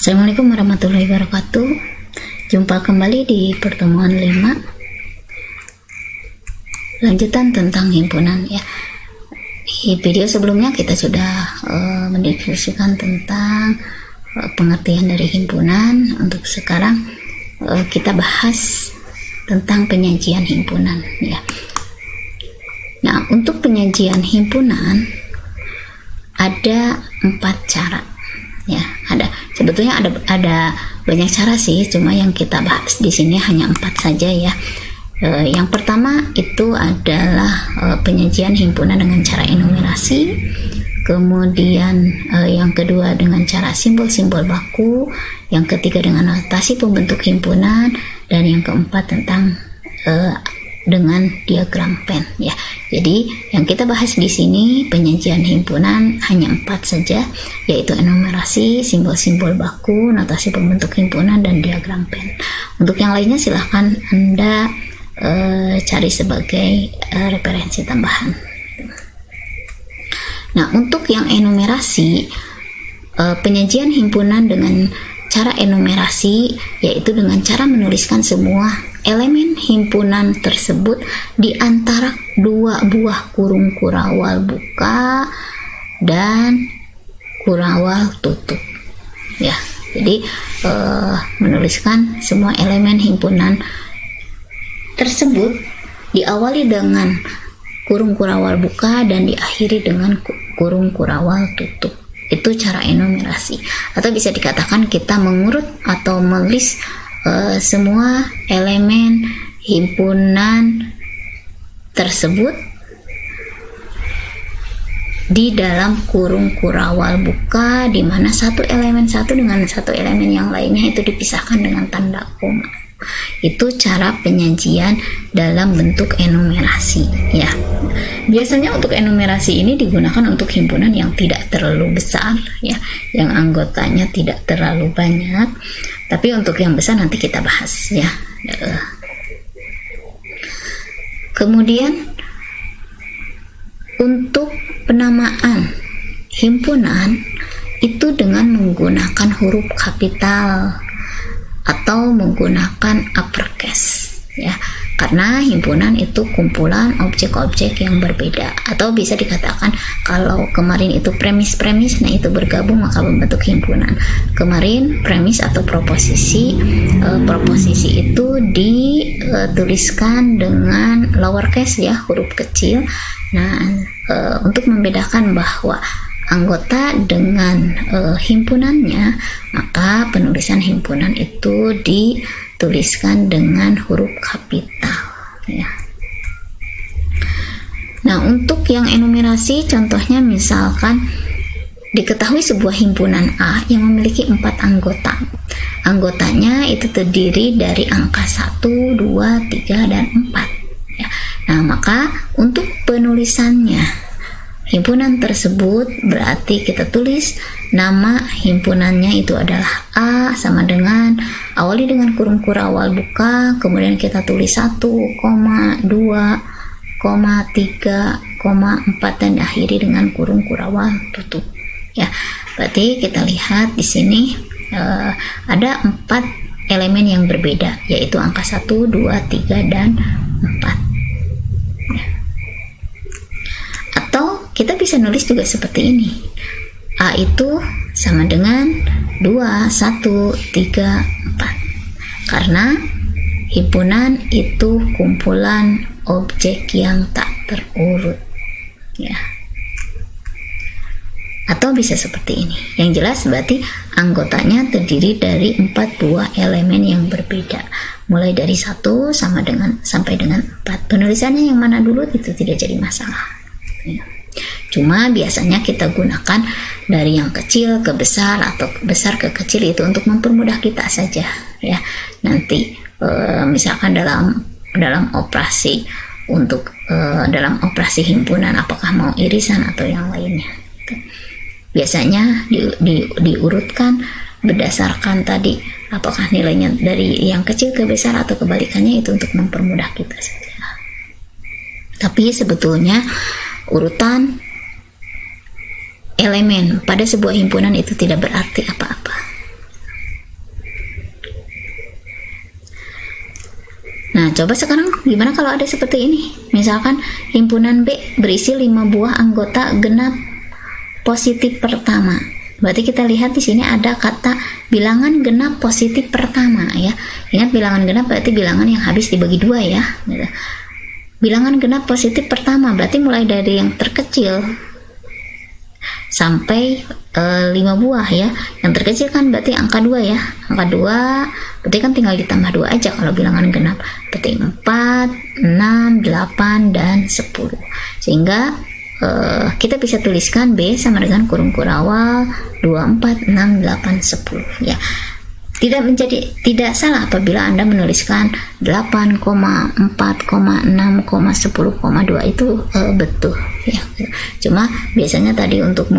Assalamualaikum warahmatullahi wabarakatuh. Jumpa kembali di pertemuan 5 lanjutan tentang himpunan ya. Di video sebelumnya kita sudah mendiskusikan tentang pengertian dari himpunan. Untuk sekarang kita bahas tentang penyajian himpunan ya. Nah, untuk penyajian himpunan ada 4 cara ya. Sebetulnya ada banyak cara sih, cuma yang kita bahas di sini hanya 4 saja ya. Yang pertama itu adalah penyajian himpunan dengan cara enumerasi. Kemudian yang kedua dengan cara simbol-simbol baku, yang ketiga dengan notasi pembentuk himpunan, dan yang keempat tentang dengan diagram Venn ya. Jadi yang kita bahas di sini penyajian himpunan hanya 4 saja, yaitu enumerasi, simbol-simbol baku, notasi pembentuk himpunan, dan diagram Venn. Untuk yang lainnya silahkan Anda cari sebagai referensi tambahan. Nah, untuk yang enumerasi, penyajian himpunan dengan cara enumerasi yaitu dengan cara menuliskan semua elemen himpunan tersebut di antara 2 buah kurung kurawal buka dan kurawal tutup ya. Jadi menuliskan semua elemen himpunan tersebut diawali dengan kurung kurawal buka dan diakhiri dengan kurung kurawal tutup. Itu cara enumerasi, atau bisa dikatakan kita mengurut atau melis semua elemen himpunan tersebut di dalam kurung kurawal buka, di mana satu elemen satu dengan satu elemen yang lainnya itu dipisahkan dengan tanda koma. Itu cara penyajian dalam bentuk enumerasi ya. Biasanya untuk enumerasi ini digunakan untuk himpunan yang tidak terlalu besar ya, yang anggotanya tidak terlalu banyak. Tapi untuk yang besar nanti kita bahas ya. Kemudian untuk penamaan himpunan itu dengan menggunakan huruf kapital atau menggunakan uppercase ya, karena himpunan itu kumpulan objek-objek yang berbeda, atau bisa dikatakan kalau kemarin itu premis, nah itu bergabung maka membentuk himpunan. Kemarin premis atau proposisi, proposisi itu dituliskan dengan lowercase ya, huruf kecil. Nah, untuk membedakan bahwa anggota dengan himpunannya, maka penulisan himpunan itu dituliskan dengan huruf kapital ya. Nah, untuk yang enumerasi contohnya misalkan diketahui sebuah himpunan A yang memiliki 4 anggota. Anggotanya itu terdiri dari angka 1, 2, 3, dan 4 ya. Nah, maka untuk penulisannya himpunan tersebut berarti kita tulis nama himpunannya itu adalah A sama dengan awali dengan kurung kurawal buka, kemudian kita tulis 1, 2, 3, 4 dan akhiri dengan kurung kurawal tutup ya. Berarti kita lihat di sini ada 4 elemen yang berbeda, yaitu angka 1, 2, 3, dan 4. Kita bisa nulis juga seperti ini. A itu sama dengan 2, 1, 3, 4. Karena himpunan itu kumpulan objek yang tak terurut. Ya. Atau bisa seperti ini. Yang jelas berarti anggotanya terdiri dari 4 buah elemen yang berbeda. Mulai dari 1 sampai dengan 4. Penulisannya yang mana dulu itu tidak jadi masalah. Ya. Cuma biasanya kita gunakan dari yang kecil ke besar atau besar ke kecil, itu untuk mempermudah kita saja ya. Nanti misalkan dalam operasi untuk dalam operasi himpunan, apakah mau irisan atau yang lainnya, biasanya diurutkan berdasarkan tadi apakah nilainya dari yang kecil ke besar atau kebalikannya, itu untuk mempermudah kita saja. Tapi sebetulnya urutan elemen pada sebuah himpunan itu tidak berarti apa-apa Nah, coba sekarang gimana kalau ada seperti ini? Misalkan himpunan B berisi 5 buah anggota genap positif pertama. Berarti kita lihat di sini ada kata bilangan genap positif pertama ya. Ingat, bilangan genap berarti bilangan yang habis dibagi 2 ya. Gitu. Bilangan genap positif pertama berarti mulai dari yang terkecil sampai 5 buah ya. Yang terkecil kan berarti angka 2 ya. Angka 2 berarti kan tinggal ditambah 2 aja kalau bilangan genap. Berarti 4, 6, 8, dan 10. Sehingga kita bisa tuliskan B sama dengan kurung kurawal 2, 4, 6, 8, 10 ya. Tidak salah apabila Anda menuliskan 8, 4, 6, 10, 2 itu betul ya. Cuma biasanya tadi untuk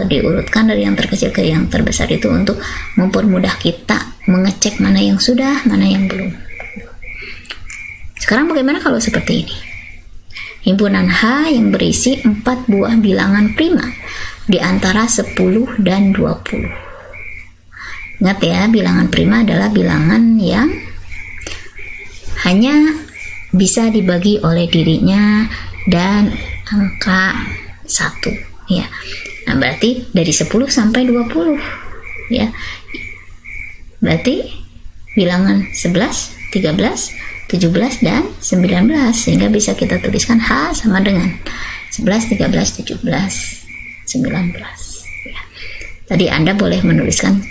diurutkan dari yang terkecil ke yang terbesar itu untuk mempermudah kita mengecek mana yang sudah, mana yang belum. Sekarang bagaimana kalau seperti ini? Himpunan H yang berisi 4 buah bilangan prima di antara 10 dan 20. Ingat ya, bilangan prima adalah bilangan yang hanya bisa dibagi oleh dirinya dan angka 1 ya. Nah, berarti dari 10 sampai 20 ya. Berarti bilangan 11, 13, 17 dan 19, sehingga bisa kita tuliskan H sama dengan 11, 13, 17, 19 ya. Tadi Anda boleh menuliskan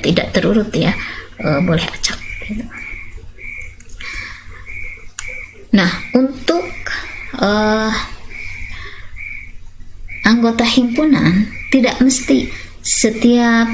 tidak terurut ya, boleh acak gitu. Nah, untuk anggota himpunan tidak mesti setiap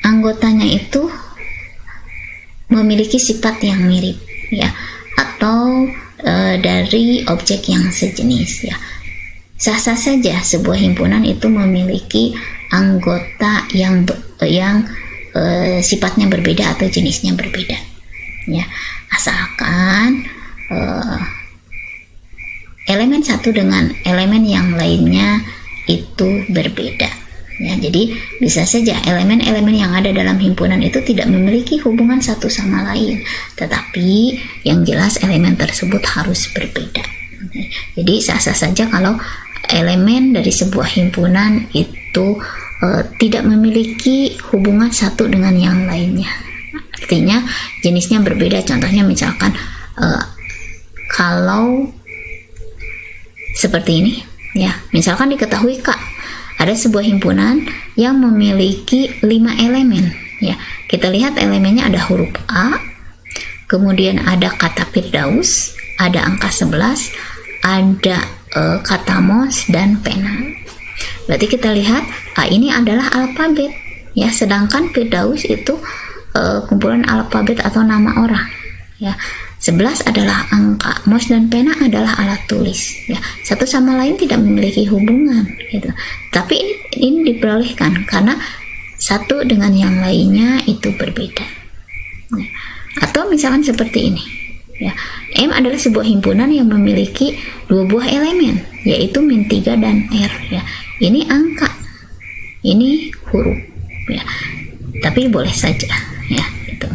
anggotanya itu memiliki sifat yang mirip ya, atau dari objek yang sejenis ya. Sah-sah saja sebuah himpunan itu memiliki anggota yang sifatnya berbeda atau jenisnya berbeda ya, asalkan elemen satu dengan elemen yang lainnya itu berbeda ya. Jadi bisa saja elemen-elemen yang ada dalam himpunan itu tidak memiliki hubungan satu sama lain, tetapi yang jelas elemen tersebut harus berbeda. Jadi sah-sah saja kalau elemen dari sebuah himpunan itu tidak memiliki hubungan satu dengan yang lainnya. Artinya jenisnya berbeda. Contohnya misalkan kalau seperti ini ya, misalkan diketahui K ada sebuah himpunan yang memiliki 5 elemen ya. Kita lihat elemennya ada huruf A, kemudian ada kata Firdaus, ada angka 11, ada kata mos dan pena. Berarti kita lihat A ini adalah alfabet ya, sedangkan Firdaus itu kumpulan alfabet atau nama orang ya. 11 adalah angka, mos dan pena adalah alat tulis ya. Satu sama lain tidak memiliki hubungan gitu. Tapi ini diperolehkan karena satu dengan yang lainnya itu berbeda ya. Atau misalkan seperti ini ya, M adalah sebuah himpunan yang memiliki 2 buah elemen, yaitu -3 dan R ya. Ini angka, ini huruf ya, tapi boleh saja ya gitu.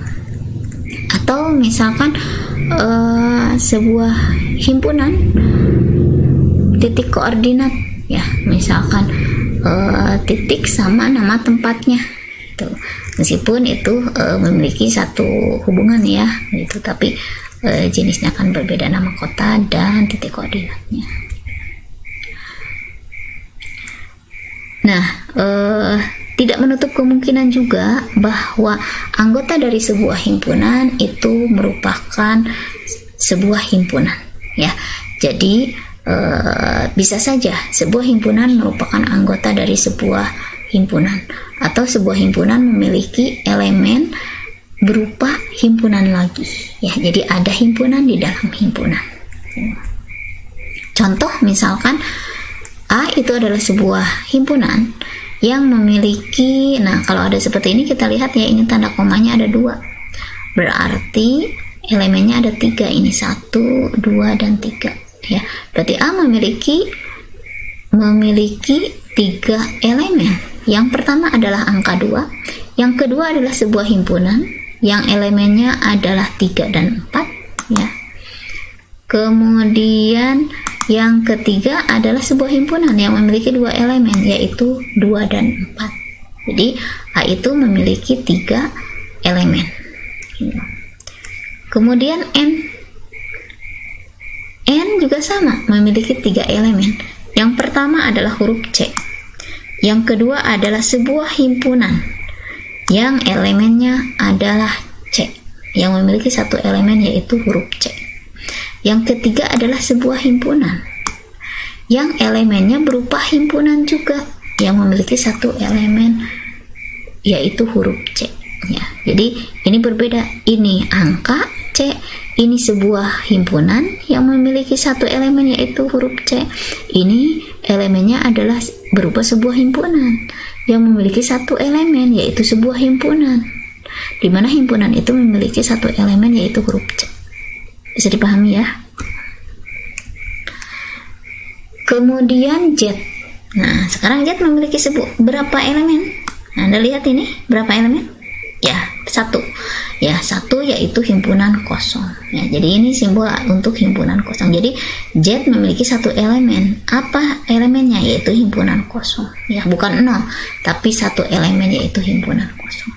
Atau misalkan sebuah himpunan titik koordinat ya, misalkan titik sama nama tempatnya gitu. Meskipun itu memiliki satu hubungan ya gitu, tapi jenisnya akan berbeda, nama kota dan titik koordinatnya. Nah, tidak menutup kemungkinan juga bahwa anggota dari sebuah himpunan itu merupakan sebuah himpunan ya. Jadi bisa saja sebuah himpunan merupakan anggota dari sebuah himpunan, atau sebuah himpunan memiliki elemen berupa himpunan lagi ya. Jadi ada himpunan di dalam himpunan. Contoh misalkan A itu adalah sebuah himpunan yang memiliki, nah kalau ada seperti ini kita lihat ya, ini tanda komanya ada 2, berarti elemennya ada 3, ini 1, 2, dan 3 ya. Berarti A memiliki 3 elemen. Yang pertama adalah angka 2, yang kedua adalah sebuah himpunan, yang elemennya adalah 3 dan 4 ya. Kemudian yang ketiga adalah sebuah himpunan yang memiliki 2 elemen, yaitu 2 dan 4. Jadi A itu memiliki 3 elemen. Kemudian N juga sama, memiliki 3 elemen. Yang pertama adalah huruf C. Yang kedua adalah sebuah himpunan yang elemennya adalah C, yang memiliki 1 elemen, yaitu huruf C. Yang ketiga adalah sebuah himpunan yang elemennya berupa himpunan juga, yang memiliki 1 elemen, yaitu huruf C ya. Jadi ini berbeda, ini angka C, ini sebuah himpunan yang memiliki 1 elemen, yaitu huruf C. Ini elemennya adalah berupa sebuah himpunan yang memiliki 1 elemen, yaitu sebuah himpunan, di mana himpunan itu memiliki 1 elemen, yaitu huruf C. Bisa dipahami ya. Kemudian Z. Nah, sekarang Z memiliki berapa elemen? Nah, Anda lihat ini berapa elemen? Ya, 1. Ya, 1 yaitu himpunan kosong. Ya, jadi ini simbol untuk himpunan kosong. Jadi Z memiliki 1 elemen. Apa elemennya? Yaitu himpunan kosong. Ya, bukan 0, tapi 1 elemen, yaitu himpunan kosong.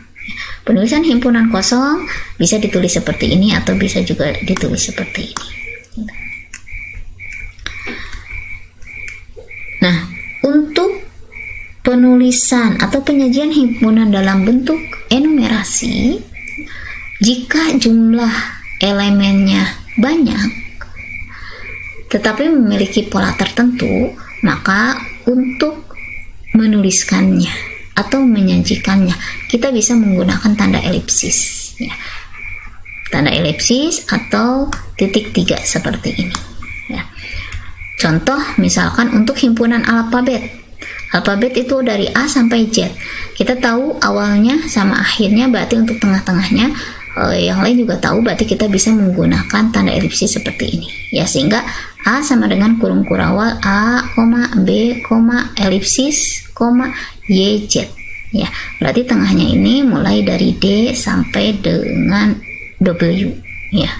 Penulisan himpunan kosong bisa ditulis seperti ini atau bisa juga ditulis seperti ini. Nah, untuk penulisan atau penyajian himpunan dalam bentuk enumerasi, jika jumlah elemennya banyak tetapi memiliki pola tertentu, maka untuk menuliskannya atau menyajikannya kita bisa menggunakan tanda elipsis ya. Tanda elipsis atau titik 3 seperti ini ya. Contoh misalkan untuk himpunan alfabet itu dari A sampai Z, kita tahu awalnya sama akhirnya, berarti untuk tengah-tengahnya yang lain juga tahu, berarti kita bisa menggunakan tanda elipsis seperti ini ya, sehingga A sama dengan kurung kurawal A, B, elipsis, YZ ya. Berarti tengahnya ini mulai dari D sampai dengan W ya.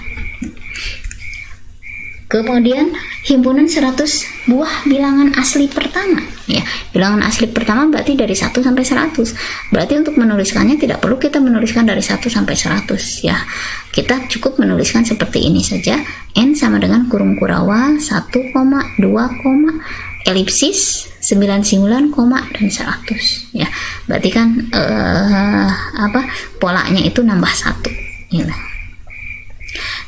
Kemudian himpunan 100 buah bilangan asli pertama ya. Bilangan asli pertama berarti dari 1 sampai 100. Berarti untuk menuliskannya tidak perlu kita menuliskan dari 1 sampai 100 ya. Kita cukup menuliskan seperti ini saja. N sama dengan kurung kurawal 1, 2, elipsis 99, dan 100 ya. Berarti kan polanya itu nambah 1 ya.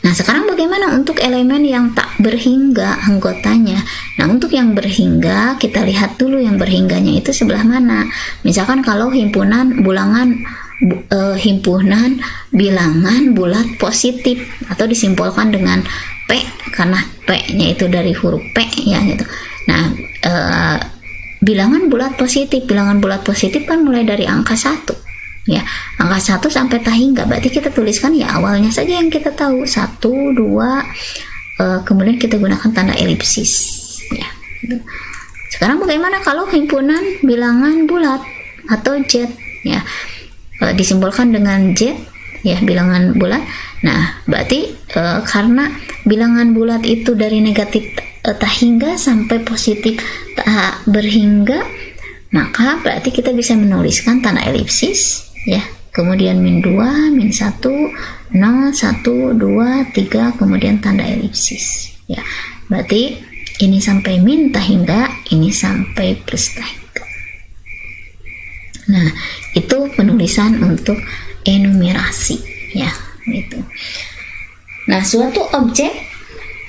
Nah, sekarang bagaimana untuk elemen yang tak berhingga anggotanya? Nah, untuk yang berhingga, kita lihat dulu yang berhingganya itu sebelah mana. Misalkan kalau himpunan bilangan bulat positif atau disimpulkan dengan P, karena P-nya itu dari huruf P ya gitu. Nah, bilangan bulat positif kan mulai dari angka 1 ya, angka 1 sampai tak hingga, berarti kita tuliskan ya awalnya saja yang kita tahu 1, 2, kemudian kita gunakan tanda elipsis ya. Sekarang bagaimana kalau himpunan bilangan bulat atau Z ya, disimbolkan dengan Z ya, bilangan bulat. Nah, berarti karena bilangan bulat itu dari negatif tak hingga sampai positif tak berhingga, maka berarti kita bisa menuliskan tanda elipsis ya, kemudian min 2, min 1, 0, 1, 2, 3, kemudian tanda elipsis ya. Berarti ini sampai min tak hingga, ini sampai plus tak hingga. Nah, itu penulisan untuk enumerasi ya, gitu. Nah, suatu objek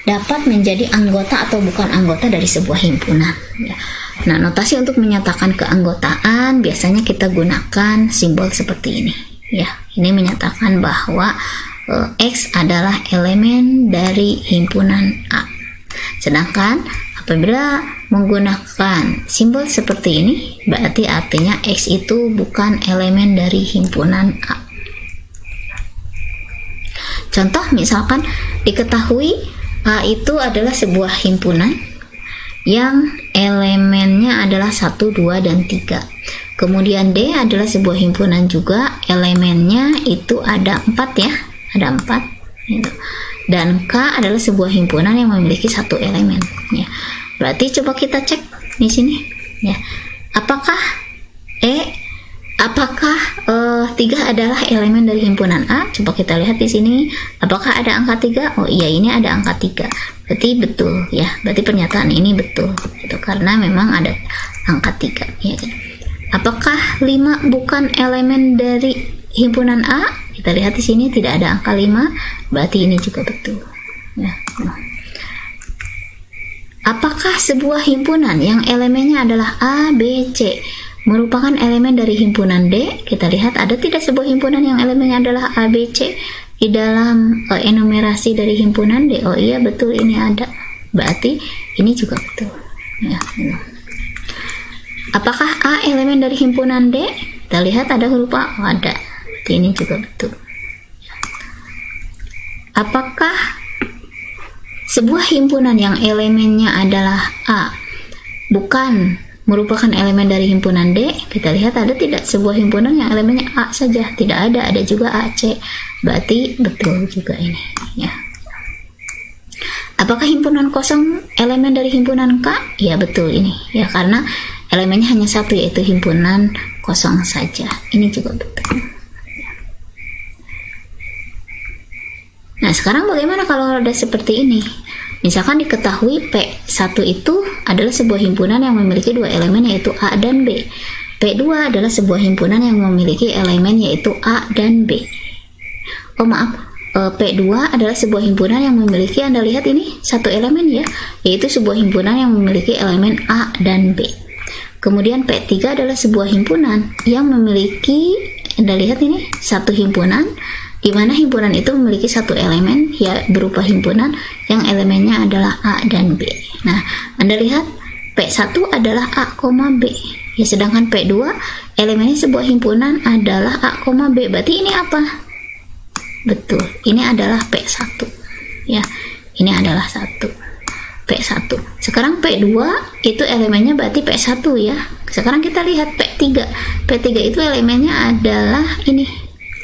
dapat menjadi anggota atau bukan anggota dari sebuah himpunan ya. Nah, notasi untuk menyatakan keanggotaan biasanya kita gunakan simbol seperti ini ya. Ini menyatakan bahwa X adalah elemen dari himpunan A. Sedangkan apabila menggunakan simbol seperti ini, berarti artinya X itu bukan elemen dari himpunan A. Contoh misalkan diketahui A itu adalah sebuah himpunan yang elemennya adalah 1, 2, dan 3. Kemudian D adalah sebuah himpunan juga, elemennya itu ada 4 ya, ada 4 gitu. Dan K adalah sebuah himpunan yang memiliki 1 elemen ya. Berarti coba kita cek di sini ya. Apakah 3 adalah elemen dari himpunan A? Coba kita lihat di sini. Apakah ada angka 3? Oh iya, ini ada angka 3. Berarti betul ya. Berarti pernyataan ini betul. Itu karena memang ada angka 3 ya kan. Apakah 5 bukan elemen dari himpunan A? Kita lihat di sini tidak ada angka 5. Berarti ini juga betul. Ya. Apakah sebuah himpunan yang elemennya adalah A, B, C merupakan elemen dari himpunan D? Kita lihat ada tidak sebuah himpunan yang elemennya adalah A, B, C di dalam enumerasi dari himpunan D? Oh iya betul, ini ada. Berarti ini juga betul. Ya. Apakah A elemen dari himpunan D? Kita lihat ada huruf A. Oh, ada. Berarti ini juga betul. Apakah sebuah himpunan yang elemennya adalah A bukan merupakan elemen dari himpunan D? Kita lihat ada tidak sebuah himpunan yang elemennya A saja? Tidak ada, ada juga AC. Berarti betul juga ini ya. Apakah himpunan kosong elemen dari himpunan K? Ya betul ini ya, karena elemennya hanya 1 yaitu himpunan kosong saja. Ini juga betul. Nah sekarang bagaimana kalau ada seperti ini? Misalkan diketahui P1 itu adalah sebuah himpunan yang memiliki 2 elemen yaitu A dan B. P2 adalah sebuah himpunan yang memiliki elemen yaitu A dan B. Oh maaf, P2 adalah sebuah himpunan yang memiliki, Anda lihat ini 1 elemen ya, yaitu sebuah himpunan yang memiliki elemen A dan B. Kemudian P3 adalah sebuah himpunan yang memiliki, Anda lihat ini 1 himpunan, di mana himpunan itu memiliki 1 elemen ya, berupa himpunan yang elemennya adalah A dan B. Nah, Anda lihat P1 adalah A, B ya, sedangkan P2 elemennya sebuah himpunan adalah A, B. Berarti ini apa? Betul, ini adalah P1 ya, ini adalah 1 P1. Sekarang P2 itu elemennya berarti P1 ya. Sekarang kita lihat P3. P3 itu elemennya adalah ini,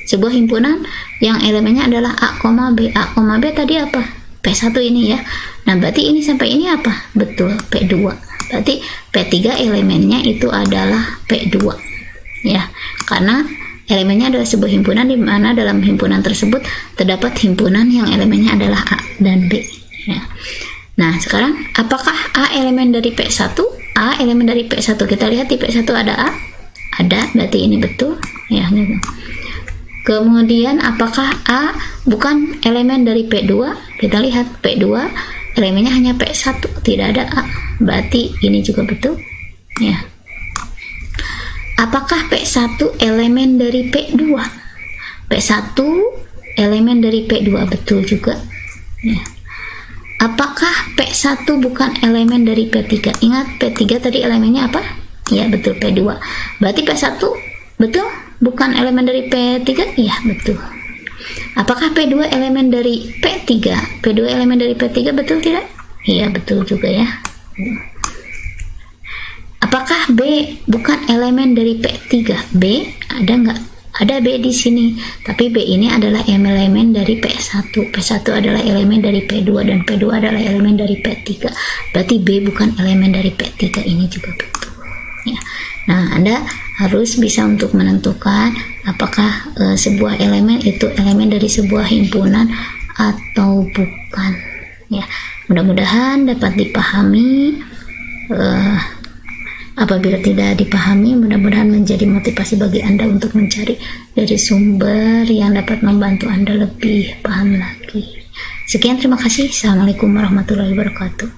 sebuah himpunan yang elemennya adalah A, B. A, B tadi apa? P1 ini ya. Nah, berarti ini sampai ini apa? Betul, P2. Berarti P3 elemennya itu adalah P2. Ya, karena elemennya adalah sebuah himpunan di mana dalam himpunan tersebut terdapat himpunan yang elemennya adalah A dan B. Ya. Nah, sekarang apakah A elemen dari P1? A elemen dari P1. Kita lihat di P1 ada A. Ada, berarti ini betul. Ya, gitu. Kemudian apakah A bukan elemen dari P2? Kita lihat P2 elemennya hanya P1, tidak ada A. Berarti ini juga betul. Ya. Apakah P1 elemen dari P2? P1 elemen dari P2, betul juga. Ya. Apakah P1 bukan elemen dari P3? Ingat P3 tadi elemennya apa? Ya, betul, P2. Berarti P1 betul? Bukan elemen dari P3? Iya, betul. Apakah P2 elemen dari P3? P2 elemen dari P3, betul tidak? Iya, betul juga ya. Apakah B bukan elemen dari P3? B ada nggak? Ada B di sini, tapi B ini adalah elemen dari P1. P1 adalah elemen dari P2 dan P2 adalah elemen dari P3. Berarti B bukan elemen dari P3, ini juga betul. Ya. Nah, Anda harus bisa untuk menentukan apakah sebuah elemen itu elemen dari sebuah himpunan atau bukan. Ya, mudah-mudahan dapat dipahami. Apabila tidak dipahami, mudah-mudahan menjadi motivasi bagi Anda untuk mencari dari sumber yang dapat membantu Anda lebih paham lagi. Sekian, terima kasih. Assalamualaikum warahmatullahi wabarakatuh.